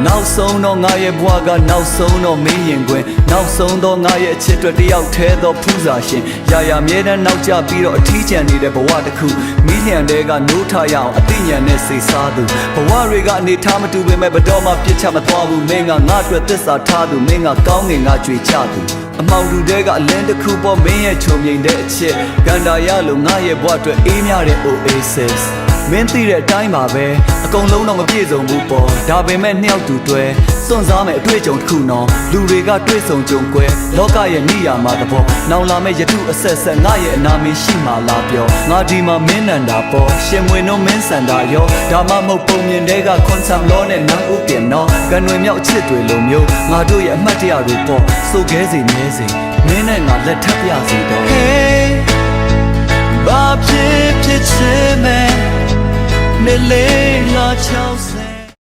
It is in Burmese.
နောက်ဆုံးတော့ငါရဲ့ဘဝကနောက်ဆုံးတော့မင်းရင်ခွင်နောက်ဆုံးတော့ငါရဲ့အချစ်တွေတယောက်ထဲသောဖူးစာရှင်ရာရာမြဲတမ်းနောက်ကျပြီးတော့အထီးကျန်နေတဲ့ဘဝတစ်ခုမီးလျံတွေကနိုးထရအောင်အသိဉာဏ်နဲ့စိတ်စားသူဘဝတွေကအနေထားမတူပေမဲ့ဘတော်မှပြစ်ချမသွားဘူးမင်းကငါအတွက်သစ္စာထားသူမင်းကကောင်းငင်ငါကြွေချသူအမောင်လူတွေကအလင်းတစ်ခုပေါ်မင်းရဲ့ချုံမြိန်တဲ့အချစ်ကန္တာရလို့ငါရဲ့ဘဝအတွက်အေးမြတဲ့ Oasis မင်းသိတဲ့အတိုင်းပါပဲအကုန်လုံးတော့မပြည့်စုံဘူးပေါ့ဒါပေမဲ့နှစ်ယောက်တူတွဲစွန့်စားမဲ့အတွေ့အကြုံတစ်ခုနော်လူတွေကတွေ့ဆုံကြုံကွဲလောကရဲ့နေရာမှာတဘောနောင်လာမဲ့ယတုအဆက်ဆက်ငါရဲ့အနာမည်ရှိမှလားပြောငါဒီမှာမင်းနန္တာပေါ့ရှင်မွေနှုံးမင်းစန္ဒာရောဒါမှမဟုတ်ပုံမြင်တဲ့ကခွန်ဆမ်လောနဲ့နန်းဦးပြင်နော်ကံတွေမြောက်အချစ်တွေလိုမျိုးငါတို့ရဲ့အမှတ်တရတွေပေါ့စိုးခဲစေမြဲစေမင်းနဲ့ငါလက်ထပ်ပြစီတော့ Hey ဘာဖြစ်ဖြစ်ချင်မဲ့နေလေလာချောင်း